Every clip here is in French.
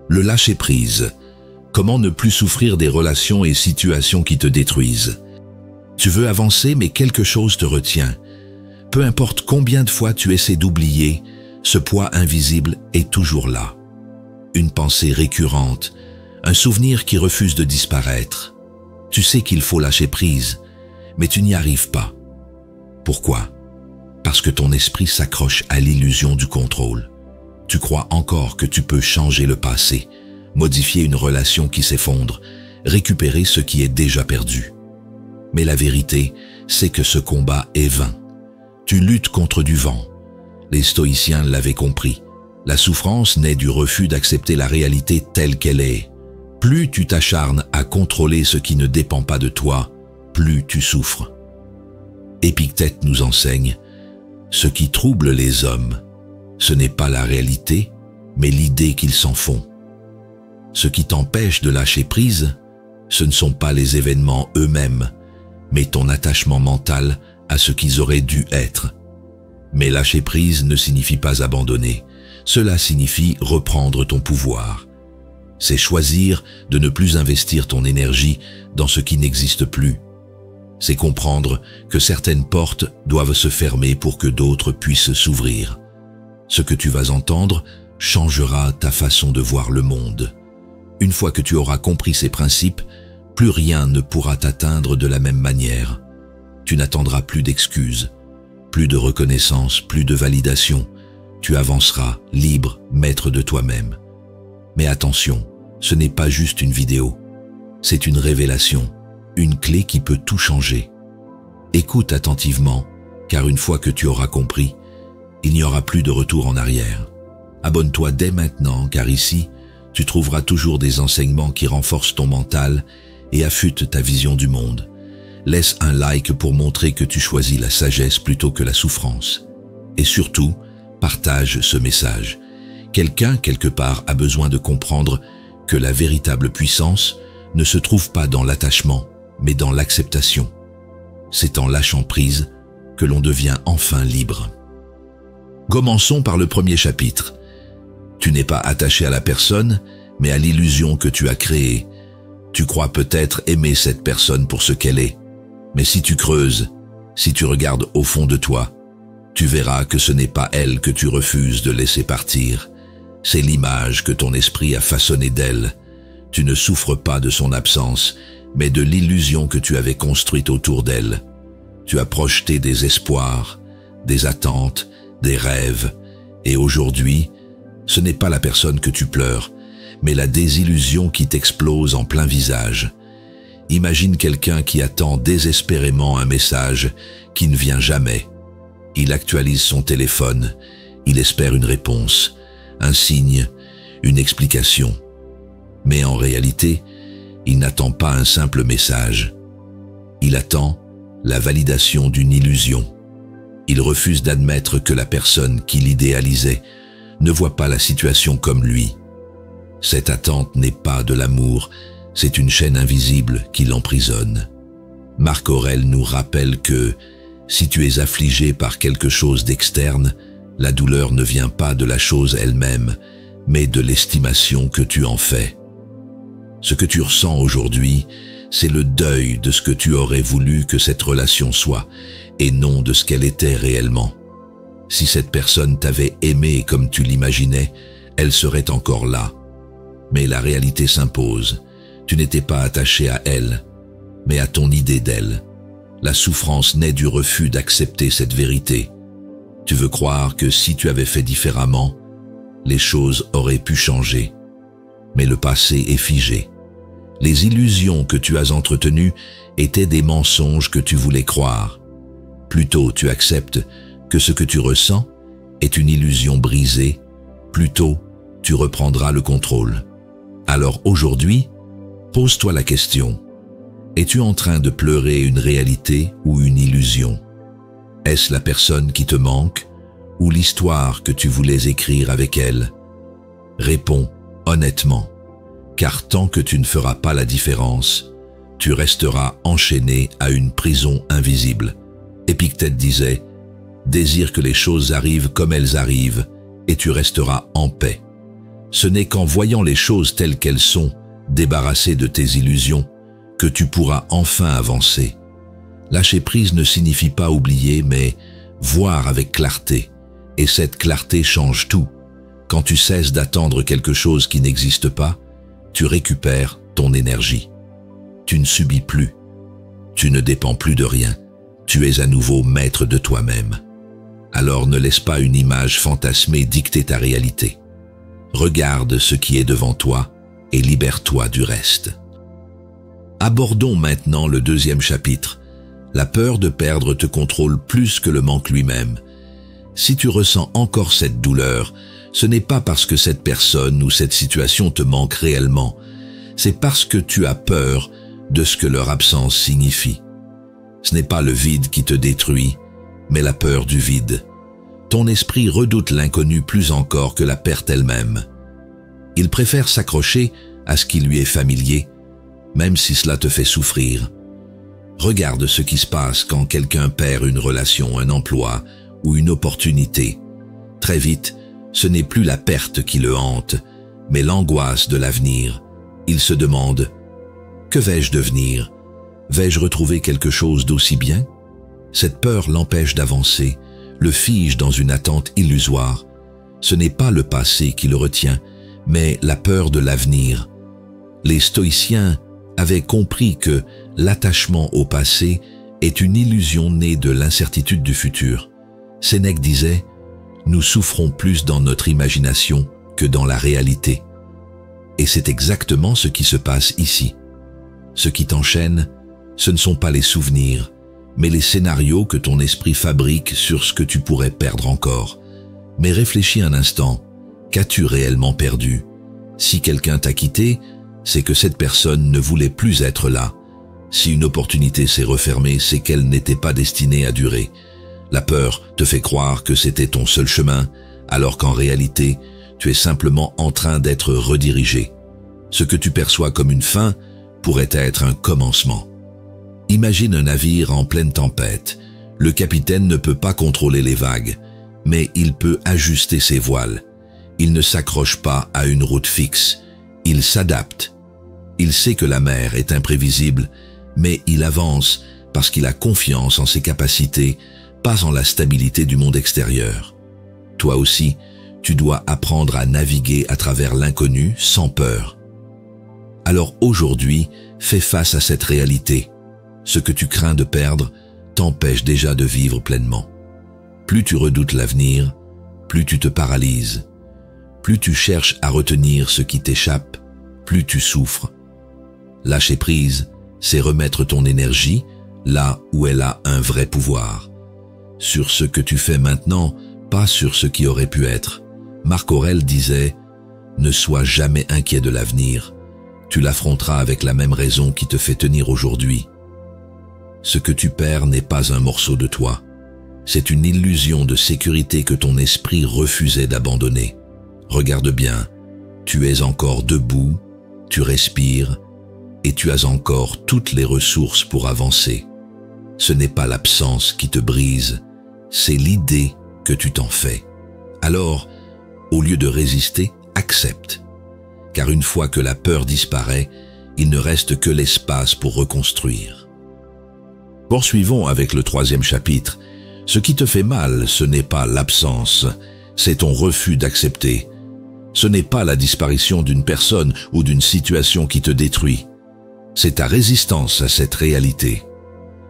Le lâcher-prise. Comment ne plus souffrir des relations et situations qui te détruisent. Tu veux avancer mais quelque chose te retient. Peu importe combien de fois tu essaies d'oublier, ce poids invisible est toujours là. Une pensée récurrente, un souvenir qui refuse de disparaître. Tu sais qu'il faut lâcher prise, mais tu n'y arrives pas. Pourquoi? Parce que ton esprit s'accroche à l'illusion du contrôle. Tu crois encore que tu peux changer le passé, modifier une relation qui s'effondre, récupérer ce qui est déjà perdu. Mais la vérité, c'est que ce combat est vain. Tu luttes contre du vent. Les stoïciens l'avaient compris. La souffrance naît du refus d'accepter la réalité telle qu'elle est. Plus tu t'acharnes à contrôler ce qui ne dépend pas de toi, plus tu souffres. Épictète nous enseigne, ce qui trouble les hommes, ce n'est pas la réalité, mais l'idée qu'ils s'en font. Ce qui t'empêche de lâcher prise, ce ne sont pas les événements eux-mêmes, mais ton attachement mental à ce qu'ils auraient dû être. Mais lâcher prise ne signifie pas abandonner, cela signifie reprendre ton pouvoir. C'est choisir de ne plus investir ton énergie dans ce qui n'existe plus. C'est comprendre que certaines portes doivent se fermer pour que d'autres puissent s'ouvrir. Ce que tu vas entendre changera ta façon de voir le monde. Une fois que tu auras compris ces principes, plus rien ne pourra t'atteindre de la même manière. Tu n'attendras plus d'excuses, plus de reconnaissance, plus de validation. Tu avanceras libre, maître de toi-même. Mais attention, ce n'est pas juste une vidéo. C'est une révélation, une clé qui peut tout changer. Écoute attentivement, car une fois que tu auras compris, il n'y aura plus de retour en arrière. Abonne-toi dès maintenant, car ici, tu trouveras toujours des enseignements qui renforcent ton mental et affûtent ta vision du monde. Laisse un like pour montrer que tu choisis la sagesse plutôt que la souffrance. Et surtout, partage ce message. Quelqu'un, quelque part, a besoin de comprendre que la véritable puissance ne se trouve pas dans l'attachement, mais dans l'acceptation. C'est en lâchant prise que l'on devient enfin libre. Commençons par le premier chapitre. Tu n'es pas attaché à la personne, mais à l'illusion que tu as créée. Tu crois peut-être aimer cette personne pour ce qu'elle est. Mais si tu creuses, si tu regardes au fond de toi, tu verras que ce n'est pas elle que tu refuses de laisser partir. C'est l'image que ton esprit a façonnée d'elle. Tu ne souffres pas de son absence, mais de l'illusion que tu avais construite autour d'elle. Tu as projeté des espoirs, des attentes, des rêves, et aujourd'hui, ce n'est pas la personne que tu pleures, mais la désillusion qui t'explose en plein visage. Imagine quelqu'un qui attend désespérément un message qui ne vient jamais. Il actualise son téléphone, il espère une réponse, un signe, une explication. Mais en réalité, il n'attend pas un simple message. Il attend la validation d'une illusion. Il refuse d'admettre que la personne qu'il idéalisait ne voit pas la situation comme lui. Cette attente n'est pas de l'amour, c'est une chaîne invisible qui l'emprisonne. Marc Aurèle nous rappelle que si tu es affligé par quelque chose d'externe, la douleur ne vient pas de la chose elle-même, mais de l'estimation que tu en fais. Ce que tu ressens aujourd'hui, c'est le deuil de ce que tu aurais voulu que cette relation soit, et non de ce qu'elle était réellement. Si cette personne t'avait aimé comme tu l'imaginais, elle serait encore là. Mais la réalité s'impose. Tu n'étais pas attaché à elle, mais à ton idée d'elle. La souffrance naît du refus d'accepter cette vérité. Tu veux croire que si tu avais fait différemment, les choses auraient pu changer. Mais le passé est figé. Les illusions que tu as entretenues étaient des mensonges que tu voulais croire. Plus tôt tu acceptes que ce que tu ressens est une illusion brisée, plus tôt tu reprendras le contrôle. Alors aujourd'hui, pose-toi la question. Es-tu en train de pleurer une réalité ou une illusion? Est-ce la personne qui te manque ou l'histoire que tu voulais écrire avec elle? Réponds honnêtement, car tant que tu ne feras pas la différence, tu resteras enchaîné à une prison invisible. Épictète disait « Désire que les choses arrivent comme elles arrivent, et tu resteras en paix. » Ce n'est qu'en voyant les choses telles qu'elles sont, débarrassé de tes illusions, que tu pourras enfin avancer. Lâcher prise ne signifie pas oublier, mais voir avec clarté. Et cette clarté change tout. Quand tu cesses d'attendre quelque chose qui n'existe pas, tu récupères ton énergie. Tu ne subis plus. Tu ne dépends plus de rien. Tu es à nouveau maître de toi-même. Alors ne laisse pas une image fantasmée dicter ta réalité. Regarde ce qui est devant toi et libère-toi du reste. Abordons maintenant le deuxième chapitre. La peur de perdre te contrôle plus que le manque lui-même. Si tu ressens encore cette douleur, ce n'est pas parce que cette personne ou cette situation te manque réellement, c'est parce que tu as peur de ce que leur absence signifie. Ce n'est pas le vide qui te détruit, mais la peur du vide. Ton esprit redoute l'inconnu plus encore que la perte elle-même. Il préfère s'accrocher à ce qui lui est familier, même si cela te fait souffrir. Regarde ce qui se passe quand quelqu'un perd une relation, un emploi ou une opportunité. Très vite, ce n'est plus la perte qui le hante, mais l'angoisse de l'avenir. Il se demande « Que vais-je devenir? Vais-je retrouver quelque chose d'aussi bien ?» Cette peur l'empêche d'avancer, le fige dans une attente illusoire. Ce n'est pas le passé qui le retient, mais la peur de l'avenir. Les stoïciens avaient compris que l'attachement au passé est une illusion née de l'incertitude du futur. Sénèque disait « Nous souffrons plus dans notre imagination que dans la réalité ». Et c'est exactement ce qui se passe ici. Ce qui t'enchaîne, ce ne sont pas les souvenirs, mais les scénarios que ton esprit fabrique sur ce que tu pourrais perdre encore. Mais réfléchis un instant, qu'as-tu réellement perdu? Si quelqu'un t'a quitté, c'est que cette personne ne voulait plus être là. Si une opportunité s'est refermée, c'est qu'elle n'était pas destinée à durer. La peur te fait croire que c'était ton seul chemin, alors qu'en réalité, tu es simplement en train d'être redirigé. Ce que tu perçois comme une fin pourrait être un commencement. Imagine un navire en pleine tempête. Le capitaine ne peut pas contrôler les vagues, mais il peut ajuster ses voiles. Il ne s'accroche pas à une route fixe. Il s'adapte. Il sait que la mer est imprévisible, mais il avance parce qu'il a confiance en ses capacités, pas en la stabilité du monde extérieur. Toi aussi, tu dois apprendre à naviguer à travers l'inconnu sans peur. Alors aujourd'hui, fais face à cette réalité. Ce que tu crains de perdre t'empêche déjà de vivre pleinement. Plus tu redoutes l'avenir, plus tu te paralyses. Plus tu cherches à retenir ce qui t'échappe, plus tu souffres. Lâcher prise, c'est remettre ton énergie là où elle a un vrai pouvoir. Sur ce que tu fais maintenant, pas sur ce qui aurait pu être. Marc Aurèle disait « Ne sois jamais inquiet de l'avenir. Tu l'affronteras avec la même raison qui te fait tenir aujourd'hui. » Ce que tu perds n'est pas un morceau de toi. C'est une illusion de sécurité que ton esprit refusait d'abandonner. Regarde bien, tu es encore debout, tu respires et tu as encore toutes les ressources pour avancer. Ce n'est pas l'absence qui te brise, c'est l'idée que tu t'en fais. Alors, au lieu de résister, accepte. Car une fois que la peur disparaît, il ne reste que l'espace pour reconstruire. Poursuivons avec le troisième chapitre. Ce qui te fait mal, ce n'est pas l'absence, c'est ton refus d'accepter. Ce n'est pas la disparition d'une personne ou d'une situation qui te détruit. C'est ta résistance à cette réalité.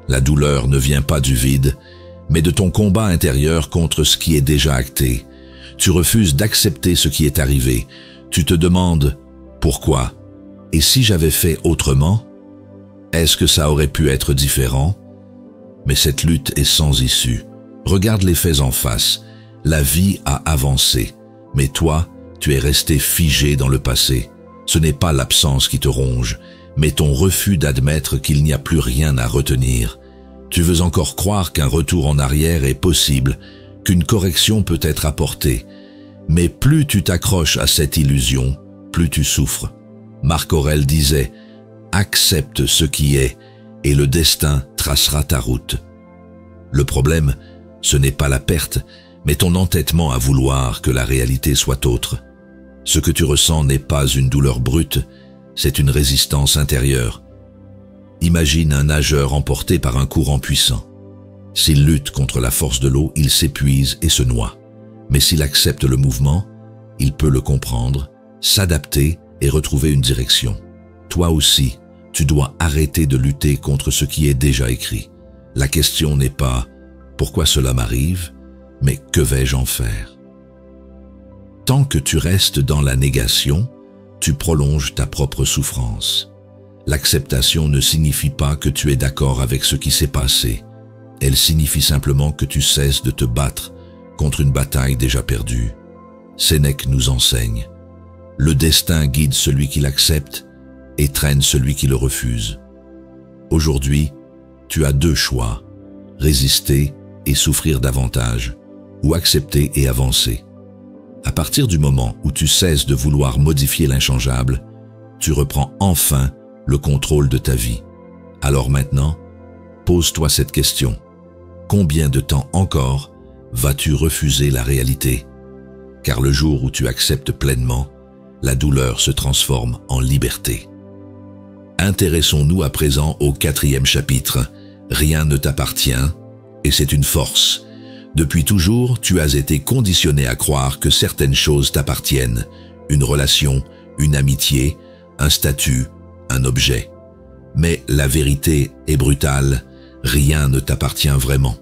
La douleur ne vient pas du vide, mais de ton combat intérieur contre ce qui est déjà acté. Tu refuses d'accepter ce qui est arrivé. Tu te demandes « Pourquoi? Et si j'avais fait autrement? Est-ce que ça aurait pu être différent ?» Mais cette lutte est sans issue. Regarde les faits en face. La vie a avancé, mais toi, tu es resté figé dans le passé. Ce n'est pas l'absence qui te ronge, mais ton refus d'admettre qu'il n'y a plus rien à retenir. Tu veux encore croire qu'un retour en arrière est possible, qu'une correction peut être apportée. Mais plus tu t'accroches à cette illusion, plus tu souffres. Marc Aurèle disait « Accepte ce qui est, et le destin tracera ta route. » Le problème, ce n'est pas la perte, mais ton entêtement à vouloir que la réalité soit autre. Ce que tu ressens n'est pas une douleur brute, c'est une résistance intérieure. Imagine un nageur emporté par un courant puissant. S'il lutte contre la force de l'eau, il s'épuise et se noie. Mais s'il accepte le mouvement, il peut le comprendre, s'adapter et retrouver une direction. Toi aussi, tu dois arrêter de lutter contre ce qui est déjà écrit. La question n'est pas « pourquoi cela m'arrive ?», mais « que vais-je en faire ?» Tant que tu restes dans la négation, tu prolonges ta propre souffrance. L'acceptation ne signifie pas que tu es d'accord avec ce qui s'est passé. Elle signifie simplement que tu cesses de te battre contre une bataille déjà perdue. Sénèque nous enseigne. Le destin guide celui qui l'accepte et traîne celui qui le refuse. Aujourd'hui, tu as deux choix, résister et souffrir davantage, ou accepter et avancer. À partir du moment où tu cesses de vouloir modifier l'inchangeable, tu reprends enfin le contrôle de ta vie. Alors maintenant, pose-toi cette question. Combien de temps encore vas-tu refuser la réalité? Car le jour où tu acceptes pleinement, la douleur se transforme en liberté. Intéressons-nous à présent au 4e chapitre. Rien ne t'appartient, et c'est une force. Depuis toujours, tu as été conditionné à croire que certaines choses t'appartiennent, une relation, une amitié, un statut, un objet. Mais la vérité est brutale, rien ne t'appartient vraiment.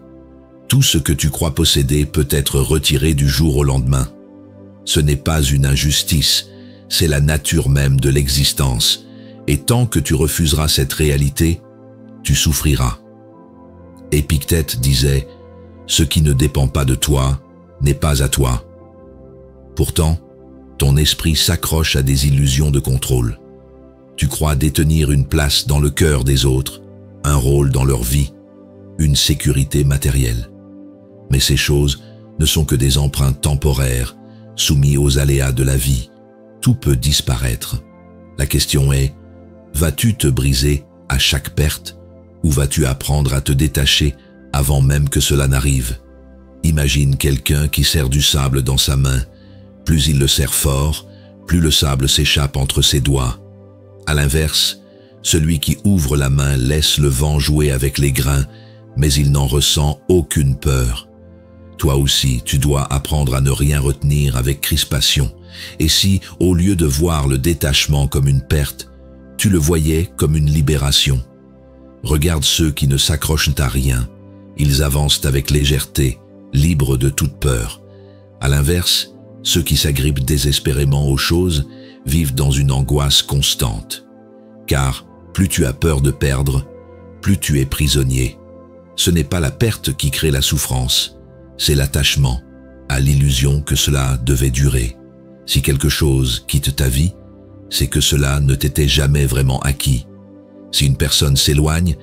Tout ce que tu crois posséder peut être retiré du jour au lendemain. Ce n'est pas une injustice, c'est la nature même de l'existence, et tant que tu refuseras cette réalité, tu souffriras. Épictète disait « Ce qui ne dépend pas de toi n'est pas à toi ». Pourtant, ton esprit s'accroche à des illusions de contrôle. Tu crois détenir une place dans le cœur des autres, un rôle dans leur vie, une sécurité matérielle. Mais ces choses ne sont que des emprunts temporaires, soumis aux aléas de la vie. Tout peut disparaître. La question est, vas-tu te briser à chaque perte ou vas-tu apprendre à te détacher avant même que cela n'arrive? Imagine quelqu'un qui serre du sable dans sa main. Plus il le serre fort, plus le sable s'échappe entre ses doigts. À l'inverse, celui qui ouvre la main laisse le vent jouer avec les grains, mais il n'en ressent aucune peur. Toi aussi, tu dois apprendre à ne rien retenir avec crispation. Et si, au lieu de voir le détachement comme une perte, tu le voyais comme une libération? Regarde ceux qui ne s'accrochent à rien. Ils avancent avec légèreté, libres de toute peur. À l'inverse, ceux qui s'agrippent désespérément aux choses vivent dans une angoisse constante. Car plus tu as peur de perdre, plus tu es prisonnier. Ce n'est pas la perte qui crée la souffrance, c'est l'attachement à l'illusion que cela devait durer. Si quelque chose quitte ta vie, c'est que cela ne t'était jamais vraiment acquis. Si une personne s'éloigne,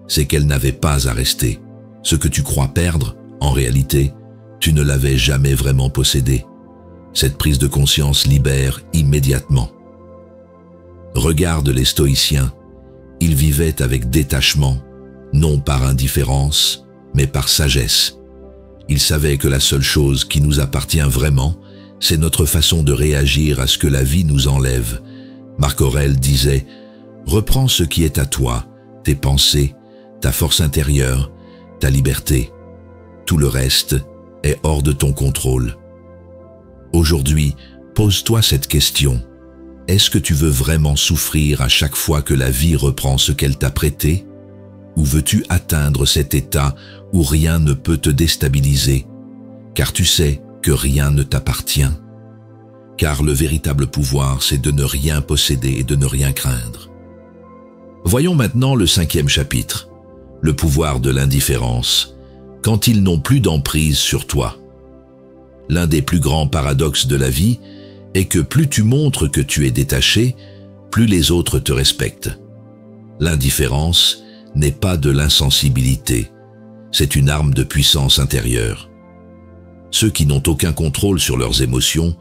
c'est qu'elle n'avait pas à rester. Ce que tu crois perdre, en réalité, tu ne l'avais jamais vraiment possédé. Cette prise de conscience libère immédiatement. Regarde les stoïciens. Ils vivaient avec détachement, non par indifférence, mais par sagesse. Ils savaient que la seule chose qui nous appartient vraiment, c'est notre façon de réagir à ce que la vie nous enlève. Marc Aurèle disait « Reprends ce qui est à toi, tes pensées, ta force intérieure, ta liberté. Tout le reste est hors de ton contrôle. » Aujourd'hui, pose-toi cette question. Est-ce que tu veux vraiment souffrir à chaque fois que la vie reprend ce qu'elle t'a prêté? Ou veux-tu atteindre cet état où rien ne peut te déstabiliser, car tu sais que rien ne t'appartient? Car le véritable pouvoir, c'est de ne rien posséder et de ne rien craindre. Voyons maintenant le 5e chapitre, le pouvoir de l'indifférence, quand ils n'ont plus d'emprise sur toi. L'un des plus grands paradoxes de la vie est que plus tu montres que tu es détaché, plus les autres te respectent. L'indifférence n'est pas de l'insensibilité, c'est une arme de puissance intérieure. Ceux qui n'ont aucun contrôle sur leurs émotions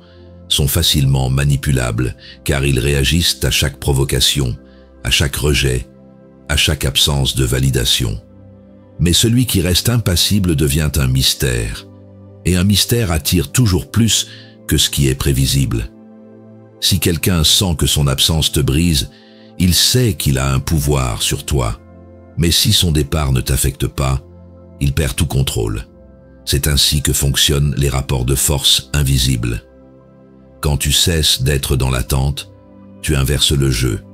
sont facilement manipulables car ils réagissent à chaque provocation, à chaque rejet, à chaque absence de validation. Mais celui qui reste impassible devient un mystère, et un mystère attire toujours plus que ce qui est prévisible. Si quelqu'un sent que son absence te brise, il sait qu'il a un pouvoir sur toi. Mais si son départ ne t'affecte pas, il perd tout contrôle. C'est ainsi que fonctionnent les rapports de force invisibles. Quand tu cesses d'être dans l'attente, tu inverses le jeu.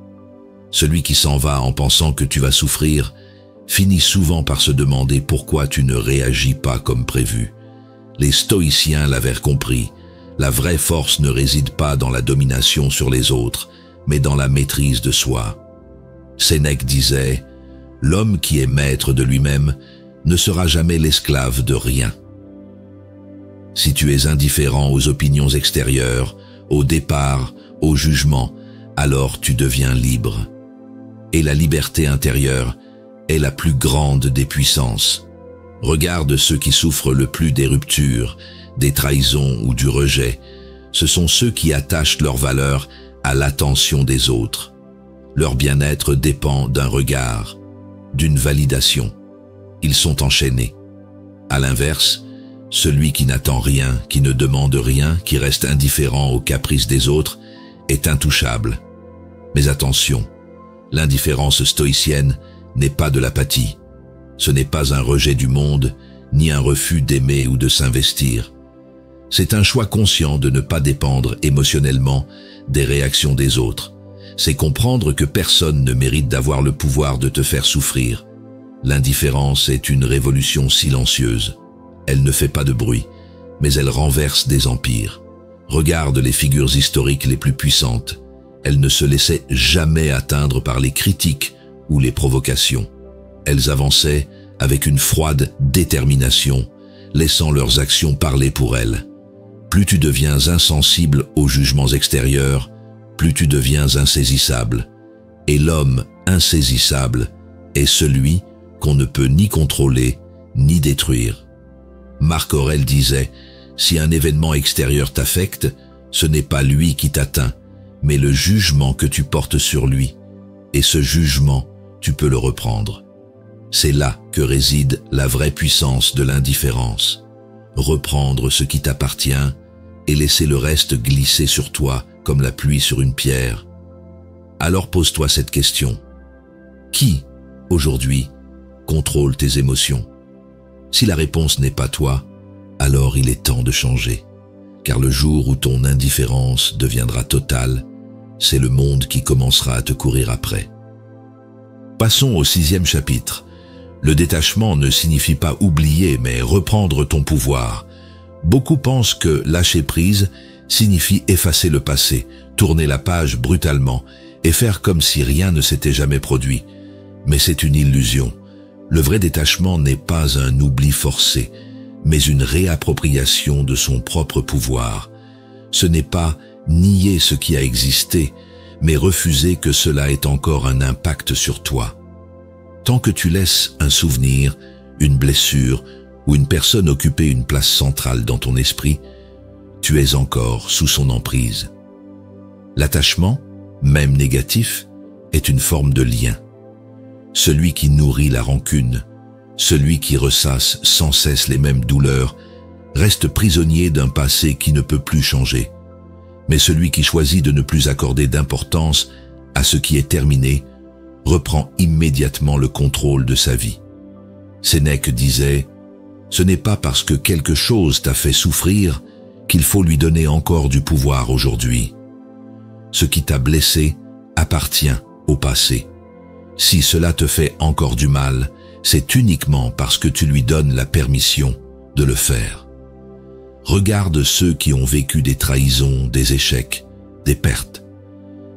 Celui qui s'en va en pensant que tu vas souffrir finit souvent par se demander pourquoi tu ne réagis pas comme prévu. Les stoïciens l'avaient compris. La vraie force ne réside pas dans la domination sur les autres, mais dans la maîtrise de soi. Sénèque disait « L'homme qui est maître de lui-même ne sera jamais l'esclave de rien. » Si tu es indifférent aux opinions extérieures, au départ, au jugement, alors tu deviens libre. Et la liberté intérieure est la plus grande des puissances. Regarde ceux qui souffrent le plus des ruptures, des trahisons ou du rejet. Ce sont ceux qui attachent leur valeur à l'attention des autres. Leur bien-être dépend d'un regard, d'une validation. Ils sont enchaînés. À l'inverse, celui qui n'attend rien, qui ne demande rien, qui reste indifférent aux caprices des autres, est intouchable. Mais attention, l'indifférence stoïcienne n'est pas de l'apathie. Ce n'est pas un rejet du monde, ni un refus d'aimer ou de s'investir. C'est un choix conscient de ne pas dépendre émotionnellement des réactions des autres. C'est comprendre que personne ne mérite d'avoir le pouvoir de te faire souffrir. L'indifférence est une révolution silencieuse. Elle ne fait pas de bruit, mais elle renverse des empires. Regarde les figures historiques les plus puissantes. Elles ne se laissaient jamais atteindre par les critiques ou les provocations. Elles avançaient avec une froide détermination, laissant leurs actions parler pour elles. Plus tu deviens insensible aux jugements extérieurs, plus tu deviens insaisissable. Et l'homme insaisissable est celui qu'on ne peut ni contrôler, ni détruire. Marc Aurèle disait « Si un événement extérieur t'affecte, ce n'est pas lui qui t'atteint, mais le jugement que tu portes sur lui. Et ce jugement, tu peux le reprendre. » C'est là que réside la vraie puissance de l'indifférence. Reprendre ce qui t'appartient et laisser le reste glisser sur toi comme la pluie sur une pierre. Alors pose-toi cette question. Qui, aujourd'hui, contrôle tes émotions? Si la réponse n'est pas toi, alors il est temps de changer. Car le jour où ton indifférence deviendra totale, c'est le monde qui commencera à te courir après. Passons au 6e chapitre. Le détachement ne signifie pas oublier, mais reprendre ton pouvoir. Beaucoup pensent que lâcher prise signifie effacer le passé, tourner la page brutalement et faire comme si rien ne s'était jamais produit. Mais c'est une illusion. Le vrai détachement n'est pas un oubli forcé, mais une réappropriation de son propre pouvoir. Ce n'est pas nier ce qui a existé, mais refuser que cela ait encore un impact sur toi. Tant que tu laisses un souvenir, une blessure ou une personne occuper une place centrale dans ton esprit, tu es encore sous son emprise. L'attachement, même négatif, est une forme de lien. Celui qui nourrit la rancune, celui qui ressasse sans cesse les mêmes douleurs, reste prisonnier d'un passé qui ne peut plus changer. Mais celui qui choisit de ne plus accorder d'importance à ce qui est terminé, reprend immédiatement le contrôle de sa vie. Sénèque disait « Ce n'est pas parce que quelque chose t'a fait souffrir qu'il faut lui donner encore du pouvoir aujourd'hui. Ce qui t'a blessé appartient au passé. Si cela te fait encore du mal, c'est uniquement parce que tu lui donnes la permission de le faire. Regarde ceux qui ont vécu des trahisons, des échecs, des pertes.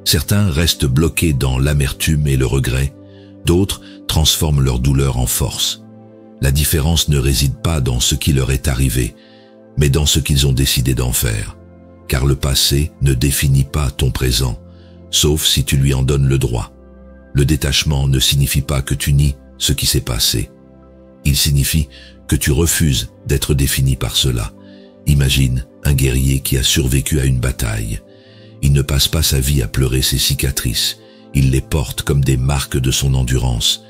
Certains restent bloqués dans l'amertume et le regret, d'autres transforment leur douleur en force. La différence ne réside pas dans ce qui leur est arrivé, mais dans ce qu'ils ont décidé d'en faire. Car le passé ne définit pas ton présent, sauf si tu lui en donnes le droit. Le détachement ne signifie pas que tu nies ce qui s'est passé. Il signifie que tu refuses d'être défini par cela. Imagine un guerrier qui a survécu à une bataille. Il ne passe pas sa vie à pleurer ses cicatrices. Il les porte comme des marques de son endurance.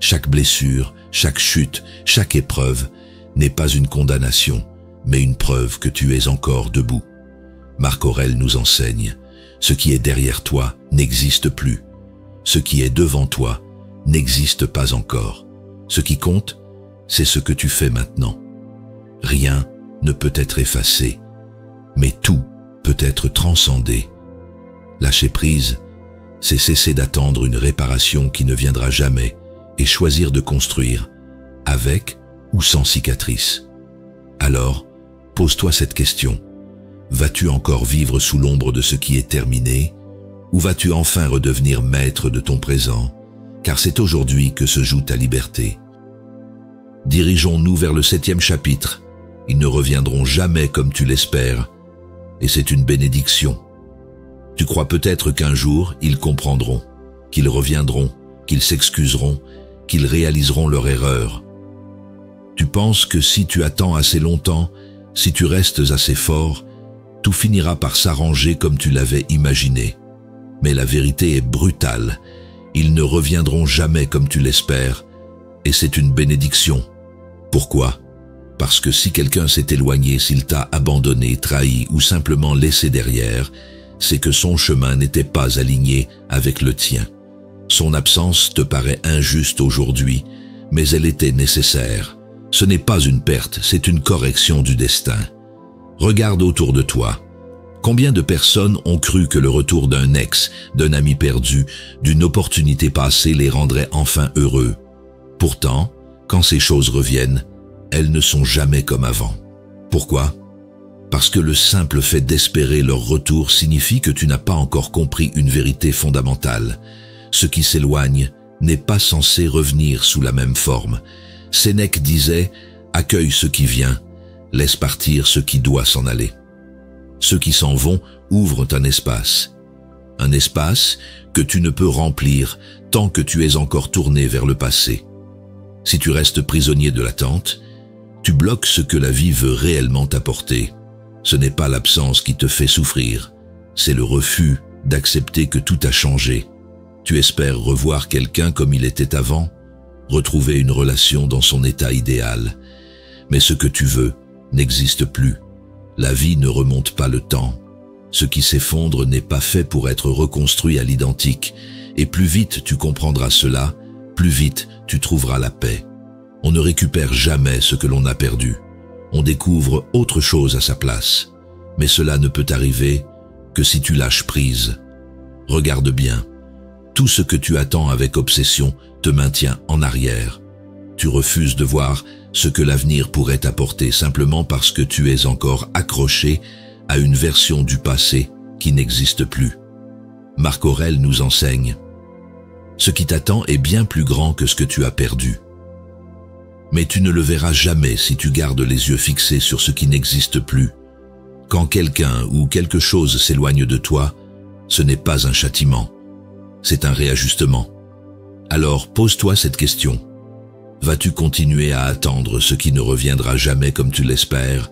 Chaque blessure, chaque chute, chaque épreuve n'est pas une condamnation, mais une preuve que tu es encore debout. Marc Aurèle nous enseigne, Ce qui est derrière toi n'existe plus. Ce qui est devant toi n'existe pas encore. Ce qui compte, c'est ce que tu fais maintenant. Rien ne peut être effacé, mais tout peut être transcendé. Lâcher prise, c'est cesser d'attendre une réparation qui ne viendra jamais et choisir de construire, avec ou sans cicatrice. Alors, pose-toi cette question. Vas-tu encore vivre sous l'ombre de ce qui est terminé, ou vas-tu enfin redevenir maître de ton présent, car c'est aujourd'hui que se joue ta liberté. Dirigeons-nous vers le 7e chapitre. Ils ne reviendront jamais comme tu l'espères, et c'est une bénédiction. Tu crois peut-être qu'un jour, ils comprendront, qu'ils reviendront, qu'ils s'excuseront, qu'ils réaliseront leur erreur. Tu penses que si tu attends assez longtemps, si tu restes assez fort, tout finira par s'arranger comme tu l'avais imaginé. Mais la vérité est brutale. Ils ne reviendront jamais comme tu l'espères, et c'est une bénédiction. Pourquoi ? Parce que si quelqu'un s'est éloigné, s'il t'a abandonné, trahi ou simplement laissé derrière, c'est que son chemin n'était pas aligné avec le tien. Son absence te paraît injuste aujourd'hui, mais elle était nécessaire. Ce n'est pas une perte, c'est une correction du destin. Regarde autour de toi. Combien de personnes ont cru que le retour d'un ex, d'un ami perdu, d'une opportunité passée les rendrait enfin heureux? Pourtant, quand ces choses reviennent, elles ne sont jamais comme avant. Pourquoi ? Parce que le simple fait d'espérer leur retour signifie que tu n'as pas encore compris une vérité fondamentale. Ce qui s'éloigne n'est pas censé revenir sous la même forme. Sénèque disait « Accueille ce qui vient, laisse partir ce qui doit s'en aller ». Ceux qui s'en vont ouvrent un espace que tu ne peux remplir tant que tu es encore tourné vers le passé. Si tu restes prisonnier de l'attente, tu bloques ce que la vie veut réellement t'apporter. Ce n'est pas l'absence qui te fait souffrir, c'est le refus d'accepter que tout a changé. Tu espères revoir quelqu'un comme il était avant, retrouver une relation dans son état idéal. Mais ce que tu veux n'existe plus. La vie ne remonte pas le temps. Ce qui s'effondre n'est pas fait pour être reconstruit à l'identique. Et plus vite tu comprendras cela, plus vite tu trouveras la paix. On ne récupère jamais ce que l'on a perdu. On découvre autre chose à sa place. Mais cela ne peut arriver que si tu lâches prise. Regarde bien. Tout ce que tu attends avec obsession te maintient en arrière. Tu refuses de voir ce que l'avenir pourrait t'apporter simplement parce que tu es encore accroché à une version du passé qui n'existe plus. Marc Aurèle nous enseigne « Ce qui t'attend est bien plus grand que ce que tu as perdu. Mais tu ne le verras jamais si tu gardes les yeux fixés sur ce qui n'existe plus. Quand quelqu'un ou quelque chose s'éloigne de toi, ce n'est pas un châtiment, c'est un réajustement. Alors pose-toi cette question. Vas-tu continuer à attendre ce qui ne reviendra jamais comme tu l'espères,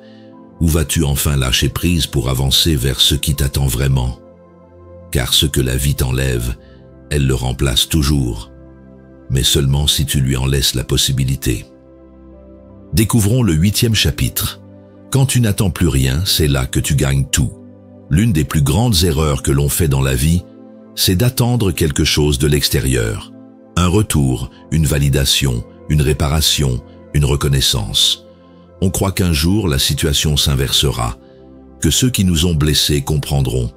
ou vas-tu enfin lâcher prise pour avancer vers ce qui t'attend vraiment? Car ce que la vie t'enlève, elle le remplace toujours, mais seulement si tu lui en laisses la possibilité. Découvrons le 8e chapitre. Quand tu n'attends plus rien, c'est là que tu gagnes tout. L'une des plus grandes erreurs que l'on fait dans la vie, c'est d'attendre quelque chose de l'extérieur. Un retour, une validation, une réparation, une reconnaissance. On croit qu'un jour la situation s'inversera, que ceux qui nous ont blessés comprendront,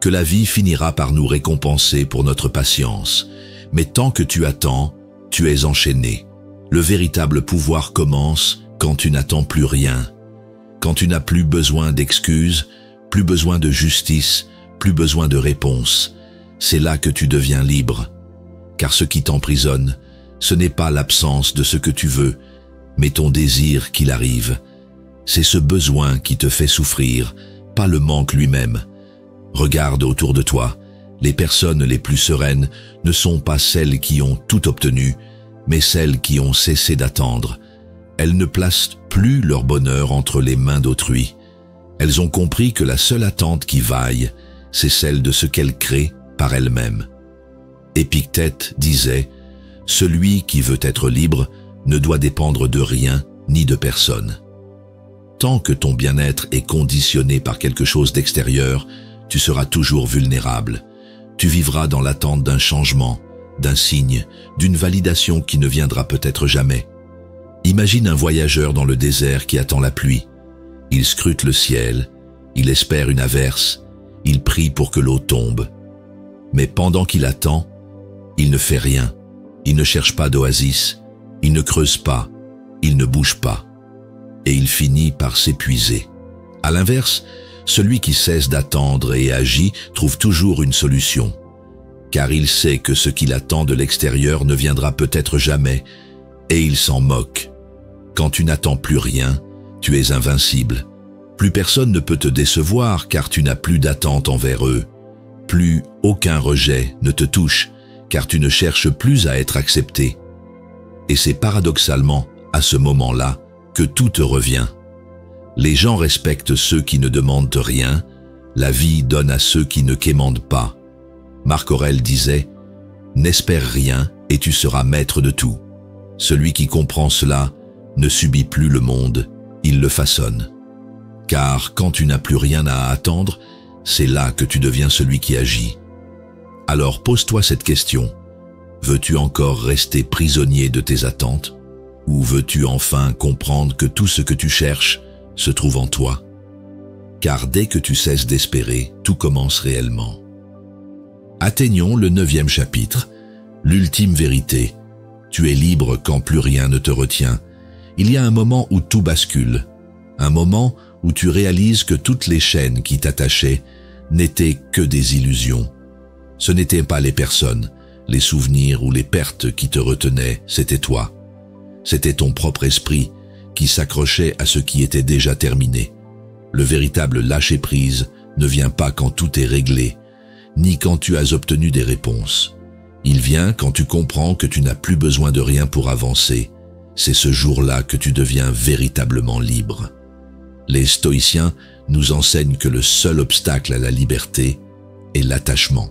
que la vie finira par nous récompenser pour notre patience. Mais tant que tu attends, tu es enchaîné. Le véritable pouvoir commence quand tu n'attends plus rien, quand tu n'as plus besoin d'excuses, plus besoin de justice, plus besoin de réponse. C'est là que tu deviens libre. Car ce qui t'emprisonne, ce n'est pas l'absence de ce que tu veux, mais ton désir qu'il arrive. C'est ce besoin qui te fait souffrir, pas le manque lui-même. Regarde autour de toi, les personnes les plus sereines ne sont pas celles qui ont tout obtenu, mais celles qui ont cessé d'attendre. Elles ne placent plus leur bonheur entre les mains d'autrui. Elles ont compris que la seule attente qui vaille, c'est celle de ce qu'elles créent par elles-mêmes. Épictète disait « Celui qui veut être libre ne doit dépendre de rien ni de personne. » Tant que ton bien-être est conditionné par quelque chose d'extérieur, tu seras toujours vulnérable. Tu vivras dans l'attente d'un changement, d'un signe, d'une validation qui ne viendra peut-être jamais. Imagine un voyageur dans le désert qui attend la pluie. Il scrute le ciel, il espère une averse, il prie pour que l'eau tombe. Mais pendant qu'il attend, il ne fait rien. Il ne cherche pas d'oasis, il ne creuse pas, il ne bouge pas. Et il finit par s'épuiser. À l'inverse, celui qui cesse d'attendre et agit trouve toujours une solution. Car il sait que ce qu'il attend de l'extérieur ne viendra peut-être jamais, et il s'en moque. Quand tu n'attends plus rien, tu es invincible. Plus personne ne peut te décevoir car tu n'as plus d'attente envers eux. Plus aucun rejet ne te touche car tu ne cherches plus à être accepté. Et c'est paradoxalement à ce moment-là que tout te revient. Les gens respectent ceux qui ne demandent rien, la vie donne à ceux qui ne quémandent pas. Marc Aurèle disait « N'espère rien et tu seras maître de tout. Celui qui comprend cela ne subit plus le monde, il le façonne. » Car quand tu n'as plus rien à attendre, c'est là que tu deviens celui qui agit. Alors pose-toi cette question. Veux-tu encore rester prisonnier de tes attentes? Ou veux-tu enfin comprendre que tout ce que tu cherches se trouve en toi? Car dès que tu cesses d'espérer, tout commence réellement. Atteignons le 9e chapitre, l'ultime vérité. Tu es libre quand plus rien ne te retient. Il y a un moment où tout bascule, un moment où tu réalises que toutes les chaînes qui t'attachaient n'étaient que des illusions. Ce n'étaient pas les personnes, les souvenirs ou les pertes qui te retenaient, c'était toi. C'était ton propre esprit qui s'accrochait à ce qui était déjà terminé. Le véritable lâcher-prise ne vient pas quand tout est réglé, ni quand tu as obtenu des réponses. Il vient quand tu comprends que tu n'as plus besoin de rien pour avancer. C'est ce jour-là que tu deviens véritablement libre. Les stoïciens nous enseignent que le seul obstacle à la liberté est l'attachement.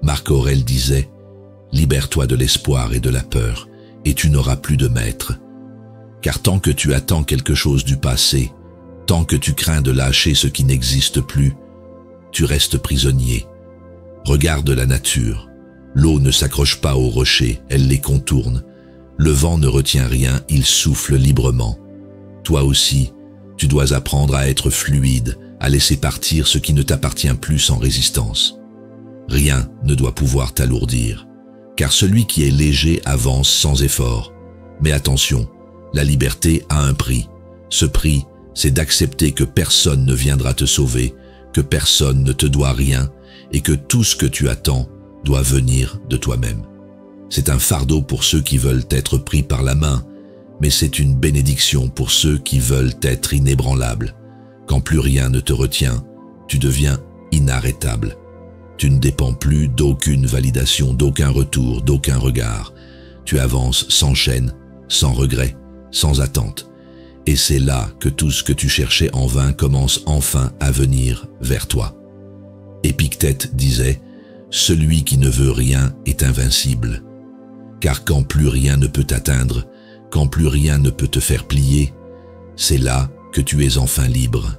Marc Aurèle disait « Libère-toi de l'espoir et de la peur, et tu n'auras plus de maître. Car tant que tu attends quelque chose du passé, tant que tu crains de lâcher ce qui n'existe plus, tu restes prisonnier. Regarde la nature. L'eau ne s'accroche pas aux rochers, elle les contourne. Le vent ne retient rien, il souffle librement. Toi aussi, tu dois apprendre à être fluide, à laisser partir ce qui ne t'appartient plus sans résistance. Rien ne doit pouvoir t'alourdir, car celui qui est léger avance sans effort. Mais attention, la liberté a un prix. Ce prix, c'est d'accepter que personne ne viendra te sauver, que personne ne te doit rien, et que tout ce que tu attends doit venir de toi-même. C'est un fardeau pour ceux qui veulent être pris par la main, mais c'est une bénédiction pour ceux qui veulent être inébranlables. Quand plus rien ne te retient, tu deviens inarrêtable. Tu ne dépends plus d'aucune validation, d'aucun retour, d'aucun regard. Tu avances sans chaîne, sans regret, sans attente. Et c'est là que tout ce que tu cherchais en vain commence enfin à venir vers toi. Épictète disait « Celui qui ne veut rien est invincible ». Car quand plus rien ne peut t'atteindre, quand plus rien ne peut te faire plier, c'est là que tu es enfin libre.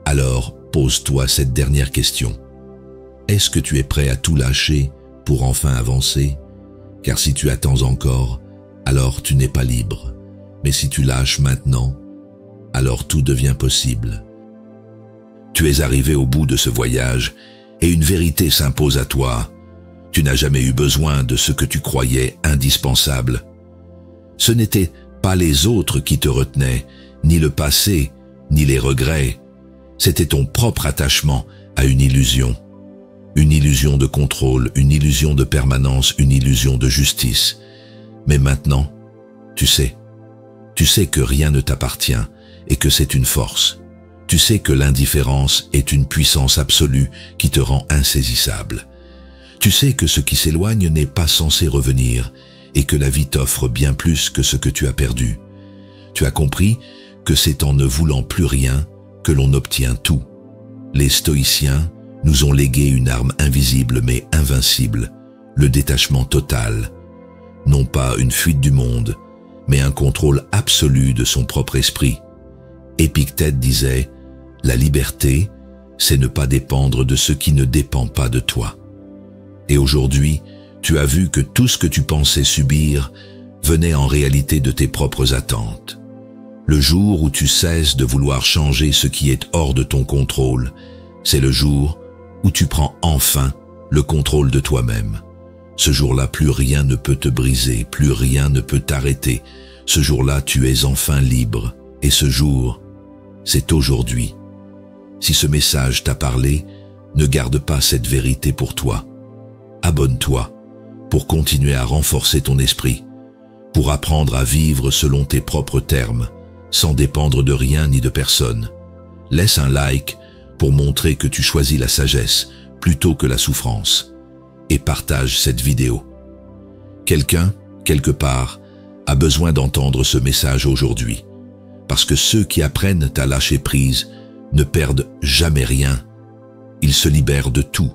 Alors, pose-toi cette dernière question. Est-ce que tu es prêt à tout lâcher pour enfin avancer? Car si tu attends encore, alors tu n'es pas libre. Mais si tu lâches maintenant, alors tout devient possible. Tu es arrivé au bout de ce voyage et une vérité s'impose à toi. Tu n'as jamais eu besoin de ce que tu croyais indispensable. Ce n'étaient pas les autres qui te retenaient, ni le passé, ni les regrets. C'était ton propre attachement à une illusion. Une illusion de contrôle, une illusion de permanence, une illusion de justice. Mais maintenant, tu sais que rien ne t'appartient et que c'est une force. Tu sais que l'indifférence est une puissance absolue qui te rend insaisissable. Tu sais que ce qui s'éloigne n'est pas censé revenir et que la vie t'offre bien plus que ce que tu as perdu. Tu as compris que c'est en ne voulant plus rien que l'on obtient tout. Les stoïciens nous ont légué une arme invisible mais invincible, le détachement total. Non pas une fuite du monde, mais un contrôle absolu de son propre esprit. Épictète disait « La liberté, c'est ne pas dépendre de ce qui ne dépend pas de toi. Et aujourd'hui, tu as vu que tout ce que tu pensais subir venait en réalité de tes propres attentes. Le jour où tu cesses de vouloir changer ce qui est hors de ton contrôle, c'est le jour où tu prends enfin le contrôle de toi-même. Ce jour-là, plus rien ne peut te briser, plus rien ne peut t'arrêter. Ce jour-là, tu es enfin libre. Et ce jour, c'est aujourd'hui. Si ce message t'a parlé, ne garde pas cette vérité pour toi. Abonne-toi pour continuer à renforcer ton esprit, pour apprendre à vivre selon tes propres termes, sans dépendre de rien ni de personne. Laisse un like pour montrer que tu choisis la sagesse plutôt que la souffrance. Et partage cette vidéo. Quelqu'un, quelque part, a besoin d'entendre ce message aujourd'hui. Parce que ceux qui apprennent à lâcher prise ne perdent jamais rien. Ils se libèrent de tout.